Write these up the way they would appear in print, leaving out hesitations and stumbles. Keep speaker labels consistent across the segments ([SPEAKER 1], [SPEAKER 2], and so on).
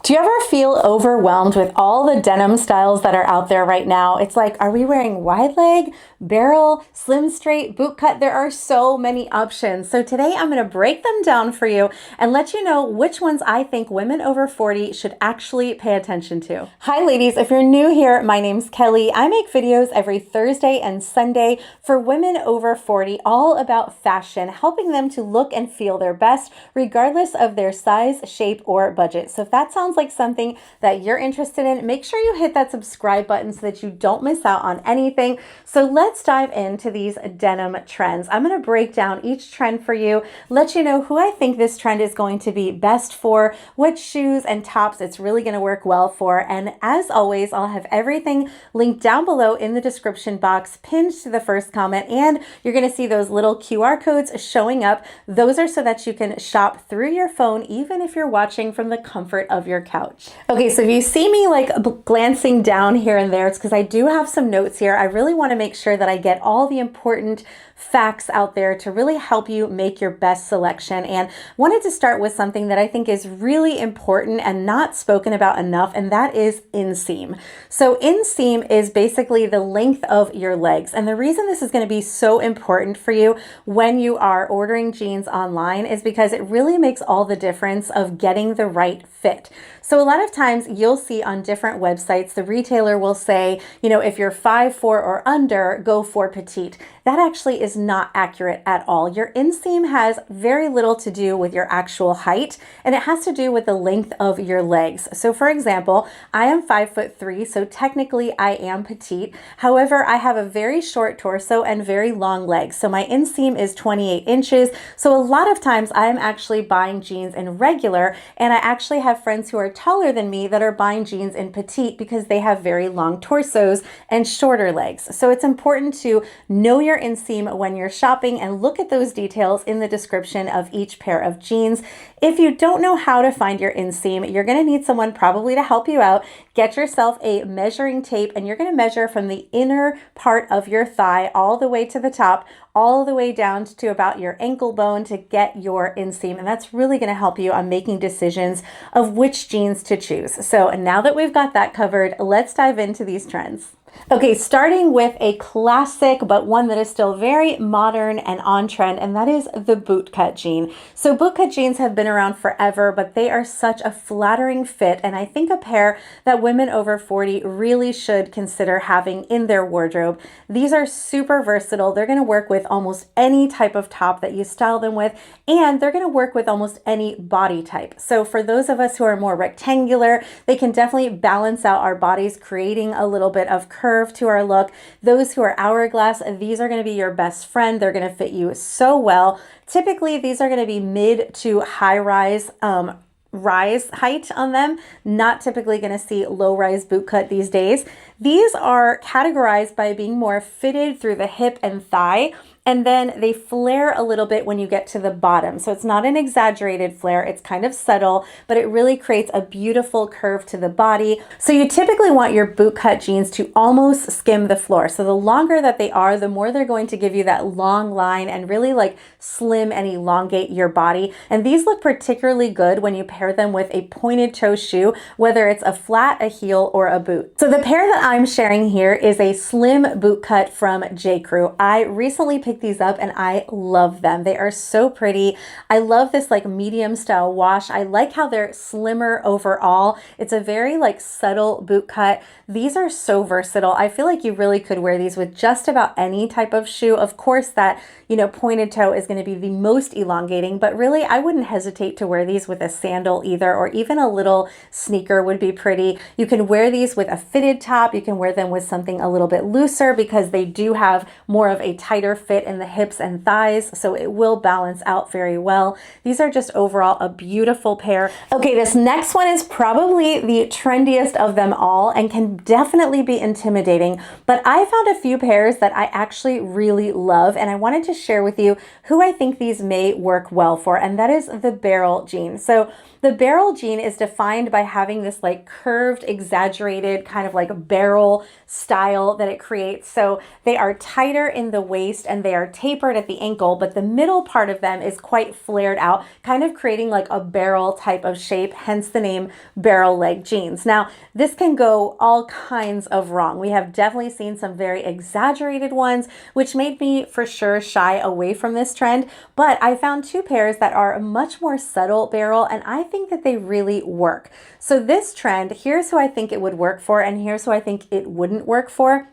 [SPEAKER 1] Do you ever feel overwhelmed with all the denim styles that are out there right now? It's like, are we wearing wide leg, barrel, slim straight, boot cut? There are so many options. So today I'm going to break them down for you and let you know which ones I think women over 40 should actually pay attention to. Hi ladies, if you're new here, my name's Kelly. I make videos every Thursday and Sunday for women over 40, all about fashion, helping them to look and feel their best regardless of their size, shape, or budget. So if that sounds like something that you're interested in, make sure you hit that subscribe button so that you don't miss out on anything. So let's dive into these denim trends. I'm going to break down each trend for you, let you know who I think this trend is going to be best for, what shoes and tops it's really going to work well for. And as always, I'll have everything linked down below in the description box, pinned to the first comment, and you're going to see those little QR codes showing up. Those are so that you can shop through your phone, even if you're watching from the comfort of your couch. Okay, so if you see me like glancing down here and there, it's because I do have some notes here. I really want to make sure that I get all the important facts out there to really help you make your best selection. And wanted to start with something that I think is really important and not spoken about enough, and that is inseam. So inseam is basically the length of your legs. And the reason this is going to be so important for you when you are ordering jeans online is because it really makes all the difference of getting the right fit. So a lot of times you'll see on different websites, the retailer will say, you know, if you're 5'4" or under, go for petite. That actually is not accurate at all. Your inseam has very little to do with your actual height, and it has to do with the length of your legs. So for example, I am 5'3", so technically I am petite. However, I have a very short torso and very long legs. So my inseam is 28 inches. So a lot of times I am actually buying jeans in regular, and I actually have friends who are taller than me that are buying jeans in petite because they have very long torsos and shorter legs. So it's important to know your inseam when you're shopping and look at those details in the description of each pair of jeans. If you don't know how to find your inseam, you're going to need someone probably to help you out. Get yourself a measuring tape, and you're going to measure from the inner part of your thigh all the way to the top, all the way down to about your ankle bone to get your inseam. And that's really going to help you on making decisions of which jeans to choose. So now that we've got that covered, let's dive into these trends. Okay, starting with a classic, but one that is still very modern and on trend, and that is the bootcut jean. So bootcut jeans have been around forever, but they are such a flattering fit, and I think a pair that women over 40 really should consider having in their wardrobe. These are super versatile. They're going to work with almost any type of top that you style them with, and they're going to work with almost any body type. So for those of us who are more rectangular, they can definitely balance out our bodies, creating a little bit of curve to our look. Those who are hourglass, these are going to be your best friend. They're going to fit you so well. Typically, these are going to be mid to high rise height on them. Not typically going to see low rise boot cut these days. These are categorized by being more fitted through the hip and thigh, and then they flare a little bit when you get to the bottom. So it's not an exaggerated flare, it's kind of subtle, but it really creates a beautiful curve to the body. So you typically want your bootcut jeans to almost skim the floor. So the longer that they are, the more they're going to give you that long line and really like slim and elongate your body. And these look particularly good when you pair them with a pointed toe shoe, whether it's a flat, a heel, or a boot. So the pair that I'm sharing here is a slim bootcut from J. Crew. I recently picked these up and I love them. They are so pretty. I love this like medium style wash. I like how they're slimmer overall. It's a very like subtle boot cut. These are so versatile. I feel like you really could wear these with just about any type of shoe. Of course that, you know, pointed toe is going to be the most elongating, but really I wouldn't hesitate to wear these with a sandal either, or even a little sneaker would be pretty. You can wear these with a fitted top. You can wear them with something a little bit looser because they do have more of a tighter fit in the hips and thighs, so it will balance out very well. These are just overall a beautiful pair. Okay, this next one is probably the trendiest of them all and can definitely be intimidating, but I found a few pairs that I actually really love, and I wanted to share with you who I think these may work well for, and that is the barrel jean. So the barrel jean is defined by having this like curved, exaggerated kind of like barrel style that it creates. So they are tighter in the waist and they they are tapered at the ankle, but the middle part of them is quite flared out, kind of creating like a barrel type of shape, hence the name barrel leg jeans. Now, this can go all kinds of wrong. We have definitely seen some very exaggerated ones, which made me for sure shy away from this trend, but I found two pairs that are much more subtle barrel, and I think that they really work. So this trend, here's who I think it would work for, and here's who I think it wouldn't work for.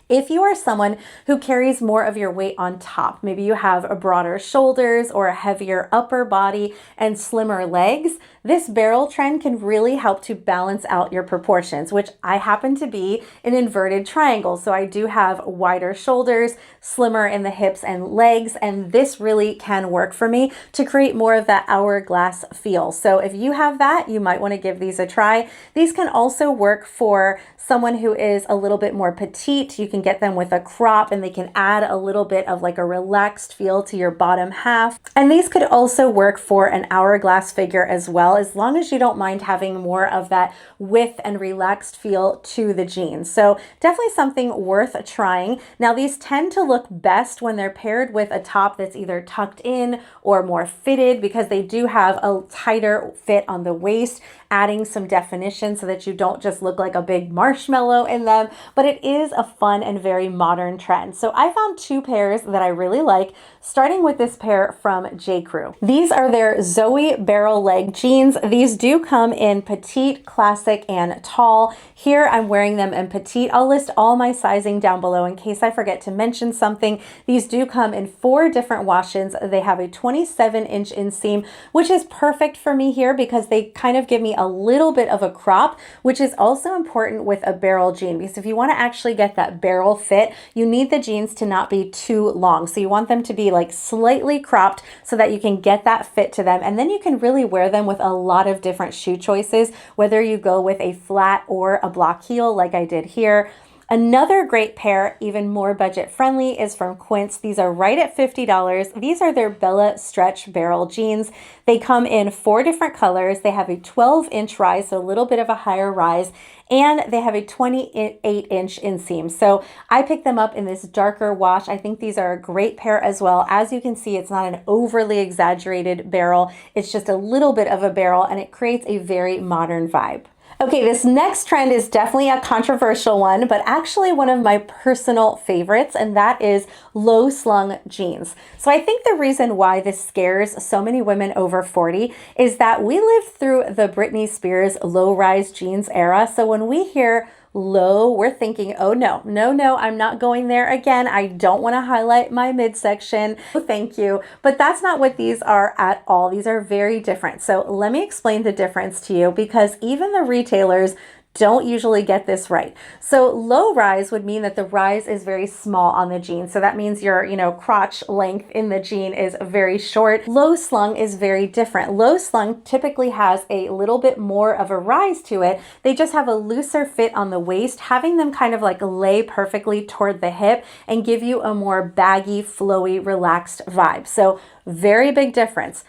[SPEAKER 1] If you are someone who carries more of your weight on top, maybe you have a broader shoulders or a heavier upper body and slimmer legs, this barrel trend can really help to balance out your proportions, which I happen to be an inverted triangle. So I do have wider shoulders, slimmer in the hips and legs, and this really can work for me to create more of that hourglass feel. So if you have that, you might want to give these a try. These can also work for someone who is a little bit more petite. You can get them with a crop and they can add a little bit of like a relaxed feel to your bottom half. And these could also work for an hourglass figure as well, as long as you don't mind having more of that width and relaxed feel to the jeans. So definitely something worth trying. Now these tend to look best when they're paired with a top that's either tucked in or more fitted, because they do have a tighter fit on the waist, adding some definition so that you don't just look like a big marshmallow in them, but it is a fun and very modern trend. So I found two pairs that I really like, starting with this pair from J. Crew. These are their Zoe barrel leg jeans. These do come in petite, classic, and tall. Here I'm wearing them in petite. I'll list all my sizing down below in case I forget to mention something. These do come in 4 different wash-ins. They have a 27-inch inseam, which is perfect for me here because they kind of give me a little bit of a crop, which is also important with a barrel jean, because if you want to actually get that barrel fit, you need the jeans to not be too long. So you want them to be like slightly cropped so that you can get that fit to them. And then you can really wear them with a lot of different shoe choices, whether you go with a flat or a block heel like I did here. Another great pair, even more budget friendly, is from Quince. These are right at $50. These are their Bella Stretch Barrel jeans. They come in 4 different colors. They have a 12-inch rise, so a little bit of a higher rise, and they have a 28-inch inseam. So I picked them up in this darker wash. I think these are a great pair as well. As you can see, it's not an overly exaggerated barrel. It's just a little bit of a barrel, and it creates a very modern vibe. Okay, this next trend is definitely a controversial one, but actually one of my personal favorites, and that is low slung jeans. So I think the reason why this scares so many women over 40 is that we lived through the Britney Spears low rise jeans era. So when we hear low, we're thinking, oh no, I'm not going there again. I don't want to highlight my midsection. Thank you. But that's not what these are at all. These are very different. So let me explain the difference to you, because even the retailers don't usually get this right. So low rise would mean that the rise is very small on the jean. So that means your, crotch length in the jean is very short. Low slung is very different. Low slung typically has a little bit more of a rise to it. They just have a looser fit on the waist, having them kind of like lay perfectly toward the hip and give you a more baggy, flowy, relaxed vibe. So very big difference.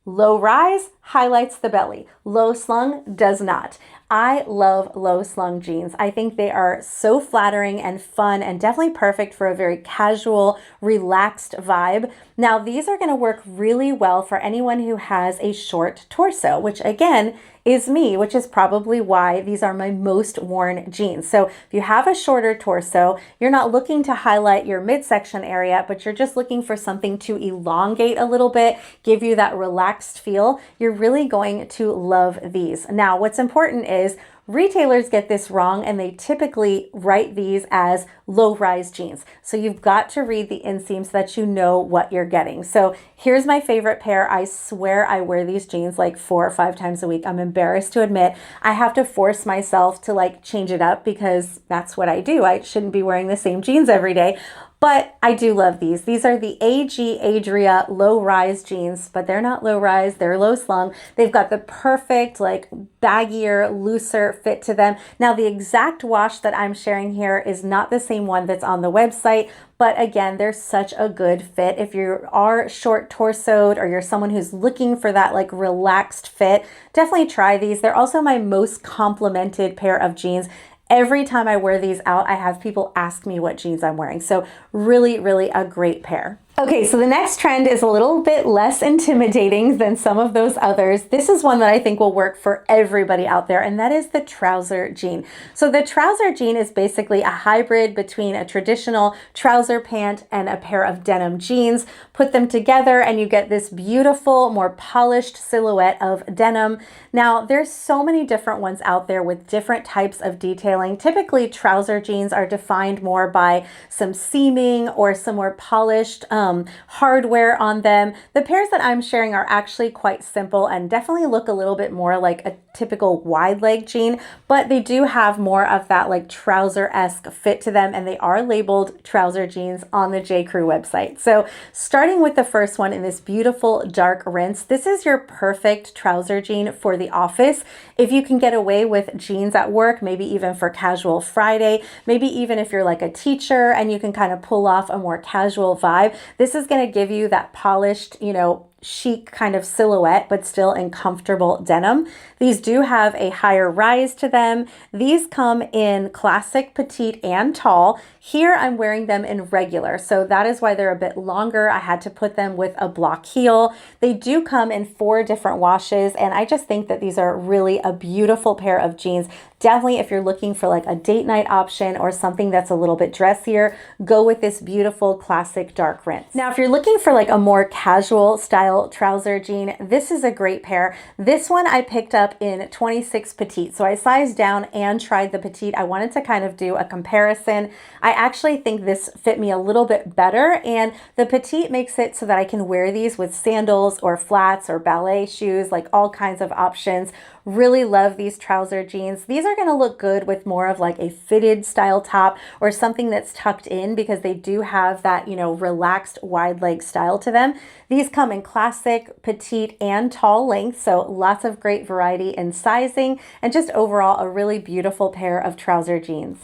[SPEAKER 1] Low rise highlights the belly. Low slung does not. I love low slung jeans. I think they are so flattering and fun and definitely perfect for a very casual, relaxed vibe. Now, these are going to work really well for anyone who has a short torso, which again is me, which is probably why these are my most worn jeans. So if you have a shorter torso, you're not looking to highlight your midsection area, but you're just looking for something to elongate a little bit, give you that relaxed feel, you're really going to love these. Now, what's important is retailers get this wrong, and they typically write these as low-rise jeans. So you've got to read the inseam so that you know what you're getting. So here's my favorite pair. I swear I wear these jeans like 4 or 5 times a week. I'm embarrassed to admit. I have to force myself to like change it up because that's what I do. I shouldn't be wearing the same jeans every day. But I do love these. These are the AG Adria low rise jeans, but they're not low rise, they're low slung. They've got the perfect like baggier, looser fit to them. Now the exact wash that I'm sharing here is not the same one that's on the website, but again, they're such a good fit. If you are short torsoed or you're someone who's looking for that like relaxed fit, definitely try these. They're also my most complimented pair of jeans. Every time I wear these out, I have people ask me what jeans I'm wearing. So really, really a great pair. Okay, so the next trend is a little bit less intimidating than some of those others. This is one that I think will work for everybody out there, and that is the trouser jean. So the trouser jean is basically a hybrid between a traditional trouser pant and a pair of denim jeans. Put them together and you get this beautiful, more polished silhouette of denim. Now, there's so many different ones out there with different types of detailing. Typically, trouser jeans are defined more by some seaming or some more polished hardware on them. The pairs that I'm sharing are actually quite simple and definitely look a little bit more like a typical wide leg jean, but they do have more of that like trouser-esque fit to them, and they are labeled trouser jeans on the J. Crew website. So starting with the first one in this beautiful dark rinse, this is your perfect trouser jean for the office. If you can get away with jeans at work, maybe even for casual Friday, maybe even if you're like a teacher and you can kind of pull off a more casual vibe, this is going to give you that polished, chic kind of silhouette, but still in comfortable denim. These do have a higher rise to them. These come in classic, petite, and tall. Here I'm wearing them in regular, so that is why they're a bit longer. I had to put them with a block heel. They do come in 4 different washes, and I just think that these are really a beautiful pair of jeans. Definitely if you're looking for like a date night option or something that's a little bit dressier, go with this beautiful classic dark rinse. Now, if you're looking for like a more casual style trouser jean, this is a great pair. This one I picked up in 26 petite. So I sized down and tried the petite. I wanted to kind of do a comparison. I actually think this fit me a little bit better, and the petite makes it so that I can wear these with sandals or flats or ballet shoes, like all kinds of options. Really love these trouser jeans. These are going to look good with more of like a fitted style top or something that's tucked in, because they do have that, relaxed wide leg style to them. These come in classic, petite, and tall length, so lots of great variety in sizing, and just overall a really beautiful pair of trouser jeans.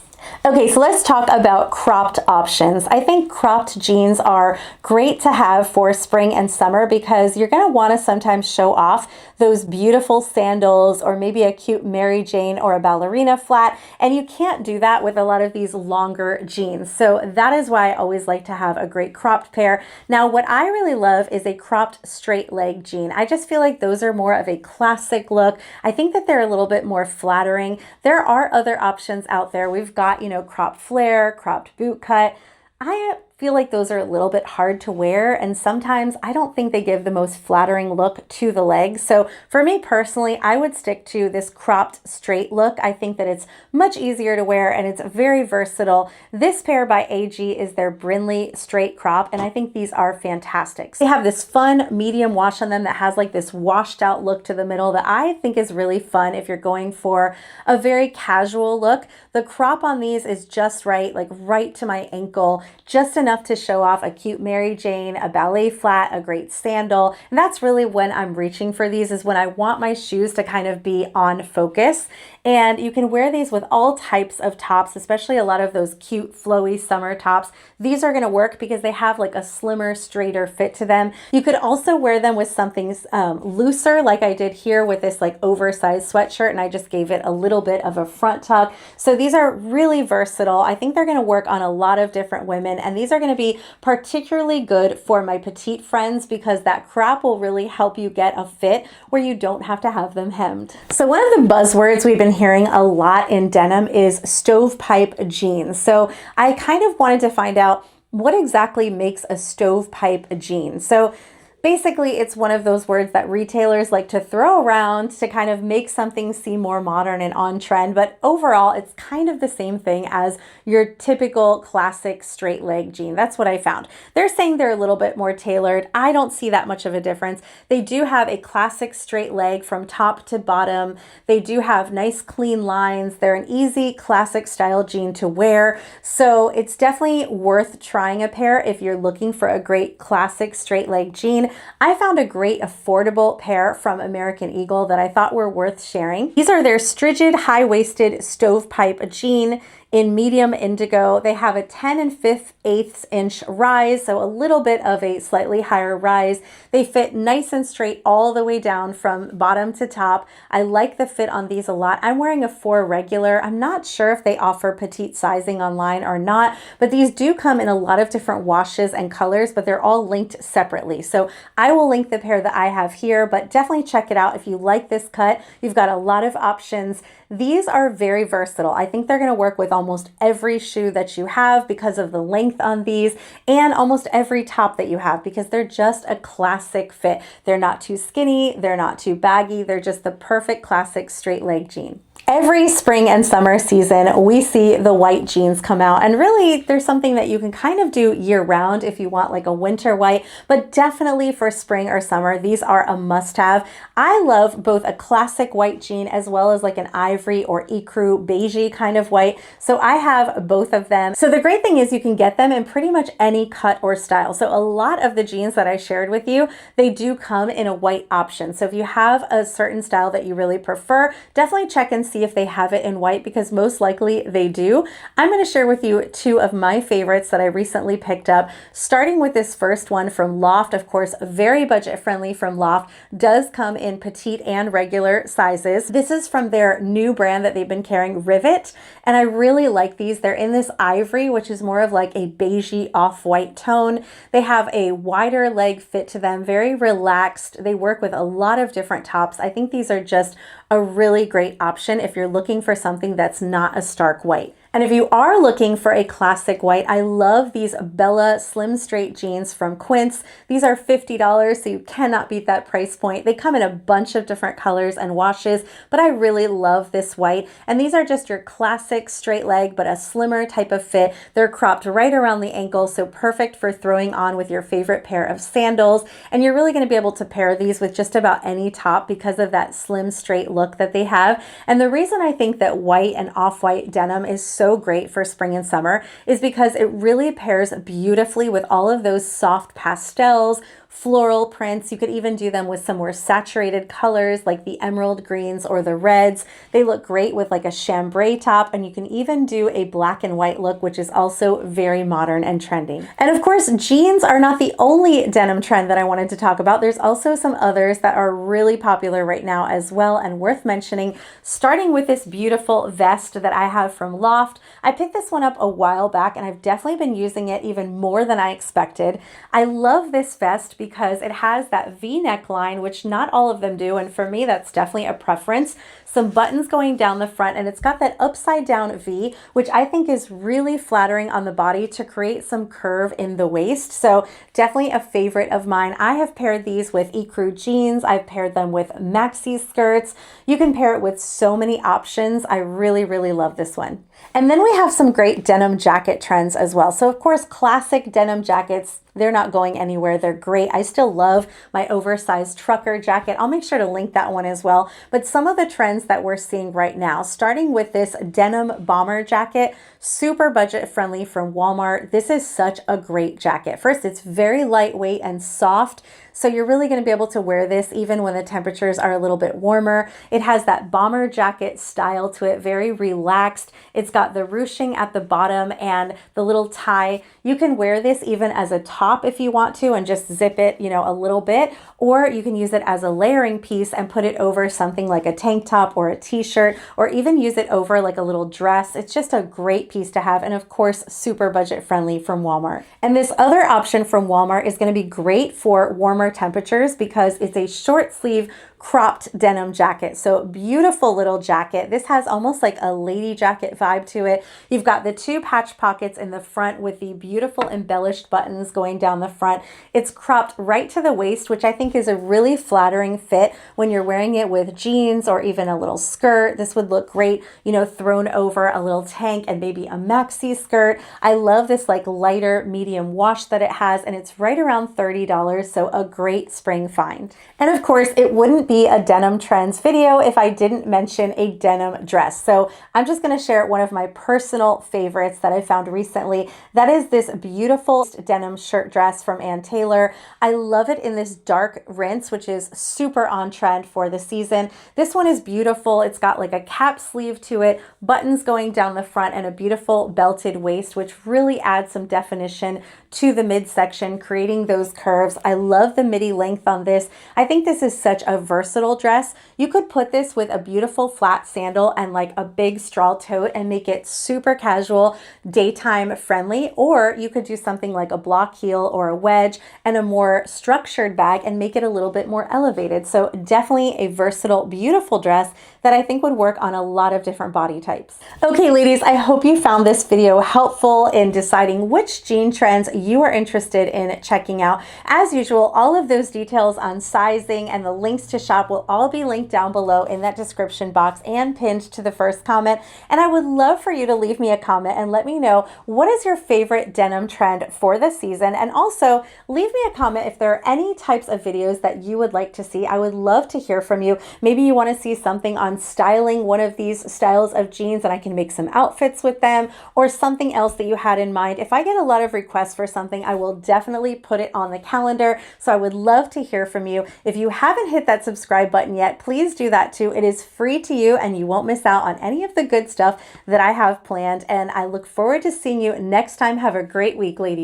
[SPEAKER 1] Okay, so let's talk about cropped options. I think cropped jeans are great to have for spring and summer because you're going to want to sometimes show off those beautiful sandals or maybe a cute Mary Jane or a ballerina flat, and you can't do that with a lot of these longer jeans. So that is why I always like to have a great cropped pair. Now, what I really love is a cropped straight leg jean. I just feel like those are more of a classic look. I think that they're a little bit more flattering. There are other options out there. We've got, cropped flare, cropped boot cut. I feel like those are a little bit hard to wear, and sometimes I don't think they give the most flattering look to the legs. So for me personally, I would stick to this cropped straight look. I think that it's much easier to wear and it's very versatile. This pair by AG is their Brindley straight crop, and I think these are fantastic. They have this fun medium wash on them that has like this washed out look to the middle that I think is really fun if you're going for a very casual look. The crop on these is just right, like right to my ankle, just enough to show off a cute Mary Jane, a ballet flat, a great sandal. And that's really when I'm reaching for these, is when I want my shoes to kind of be on focus. And you can wear these with all types of tops, especially a lot of those cute flowy summer tops. These are going to work because they have like a slimmer, straighter fit to them. You could also wear them with something looser, like I did here with this like oversized sweatshirt, and I just gave it a little bit of a front tuck. So these are really versatile. I think they're going to work on a lot of different women, and these are going to be particularly good for my petite friends because that crop will really help you get a fit where you don't have to have them hemmed. So one of the buzzwords we've been hearing a lot in denim is stovepipe jeans. So I kind of wanted to find out what exactly makes a stovepipe jean. So basically, it's one of those words that retailers like to throw around to kind of make something seem more modern and on trend, but overall, it's kind of the same thing as your typical classic straight leg jean. That's what I found. They're saying they're a little bit more tailored. I don't see that much of a difference. They do have a classic straight leg from top to bottom. They do have nice clean lines. They're an easy classic style jean to wear. So it's definitely worth trying a pair if you're looking for a great classic straight leg jean. I found a great affordable pair from American Eagle that I thought were worth sharing. These are their Strigid high-waisted stovepipe jean in medium indigo. They have a 10 5/8 inch rise, so a little bit of a slightly higher rise. They fit nice and straight all the way down from bottom to top. I like the fit on these a lot. I'm wearing a 4 regular. I'm not sure if they offer petite sizing online or not, but these do come in a lot of different washes and colors, but they're all linked separately. So I will link the pair that I have here, but definitely check it out if you like this cut. You've got a lot of options. These are very versatile. I think they're going to work with almost every shoe that you have because of the length on these, and almost every top that you have because they're just a classic fit. They're not too skinny, they're not too baggy, they're just the perfect classic straight leg jean. Every spring and summer season, we see the white jeans come out, and really there's something that you can kind of do year round if you want like a winter white, but definitely for spring or summer, these are a must-have. I love both a classic white jean as well as like an ivory or ecru beigey kind of white, so I have both of them. So the great thing is you can get them in pretty much any cut or style. So a lot of the jeans that I shared with you, they do come in a white option. So if you have a certain style that you really prefer, definitely check and see if they have it in white, because most likely they do. I'm going to share with you two of my favorites that I recently picked up, starting with this first one from Loft. Of course, very budget friendly from Loft, does come in petite and regular sizes. This is from their new brand that they've been carrying, Rivet, and I really like these. They're in this ivory, which is more of like a beigey off-white tone. They have a wider leg fit to them, very relaxed. They work with a lot of different tops. I think these are just a really great option if you're looking for something that's not a stark white. And if you are looking for a classic white, I love these Bella Slim Straight jeans from Quince. These are $50, so you cannot beat that price point. They come in a bunch of different colors and washes, but I really love this white. And these are just your classic straight leg, but a slimmer type of fit. They're cropped right around the ankle, so perfect for throwing on with your favorite pair of sandals. And you're really gonna be able to pair these with just about any top because of that slim straight look that they have. And the reason I think that white and off-white denim is so great for spring and summer is because it really pairs beautifully with all of those soft pastels, floral prints. You could even do them with some more saturated colors like the emerald greens or the reds. They look great with like a chambray top, and you can even do a black and white look, which is also very modern and trending. And of course, jeans are not the only denim trend that I wanted to talk about. There's also some others that are really popular right now as well and worth mentioning, starting with this beautiful vest that I have from Loft. I picked this one up a while back and I've definitely been using it even more than I expected. I love this vest because it has that V-neck line, which not all of them do, and for me that's definitely a preference. Some buttons going down the front, and it's got that upside down V, which I think is really flattering on the body to create some curve in the waist. So definitely a favorite of mine. I have paired these with ecru jeans. I've paired them with maxi skirts. You can pair it with so many options. I really, really love this one. And then we have some great denim jacket trends as well. So of course, classic denim jackets, they're not going anywhere. They're great. I still love my oversized trucker jacket. I'll make sure to link that one as well. But some of the trends that we're seeing right now, starting with this denim bomber jacket, super budget friendly from Walmart. This is such a great jacket. First, it's very lightweight and soft, so you're really going to be able to wear this even when the temperatures are a little bit warmer. It has that bomber jacket style to it, very relaxed. It's got the ruching at the bottom and the little tie. You can wear this even as a top if you want to and just zip it, a little bit, or you can use it as a layering piece and put it over something like a tank top or a t-shirt, or even use it over like a little dress. It's just a great piece to have, and of course, super budget friendly from Walmart. And this other option from Walmart is going to be great for warmer temperatures because it's a short sleeve cropped denim jacket. So beautiful little jacket. This has almost like a lady jacket vibe to it. You've got the two patch pockets in the front with the beautiful embellished buttons going down the front. It's cropped right to the waist, which I think is a really flattering fit when you're wearing it with jeans or even a little skirt. This would look great, thrown over a little tank and maybe a maxi skirt. I love this like lighter medium wash that it has, and it's right around $30, so a great spring find. And of course, it wouldn't wouldn't be a denim trends video if I didn't mention a denim dress. So I'm just going to share one of my personal favorites that I found recently. That is this beautiful denim shirt dress from Ann Taylor. I love it in this dark rinse, which is super on trend for the season. This one is beautiful. It's got like a cap sleeve to it, buttons going down the front, and a beautiful belted waist, which really adds some definition to the midsection, creating those curves. I love the midi length on this. I think this is such a versatile dress. You could put this with a beautiful flat sandal and like a big straw tote and make it super casual, daytime friendly, or you could do something like a block heel or a wedge and a more structured bag and make it a little bit more elevated. So definitely a versatile, beautiful dress that I think would work on a lot of different body types. Okay, ladies, I hope you found this video helpful in deciding which jean trends you are interested in checking out. As usual, all of those details on sizing and the links to shop will all be linked down below in that description box and pinned to the first comment. And I would love for you to leave me a comment and let me know what is your favorite denim trend for the season. And also leave me a comment if there are any types of videos that you would like to see. I would love to hear from you. Maybe you want to see something on styling one of these styles of jeans and I can make some outfits with them, or something else that you had in mind. If I get a lot of requests for something, I will definitely put it on the calendar. So I would love to hear from you. If you haven't hit that subscribe button yet, please do that too. It is free to you and you won't miss out on any of the good stuff that I have planned. And I look forward to seeing you next time. Have a great week, ladies.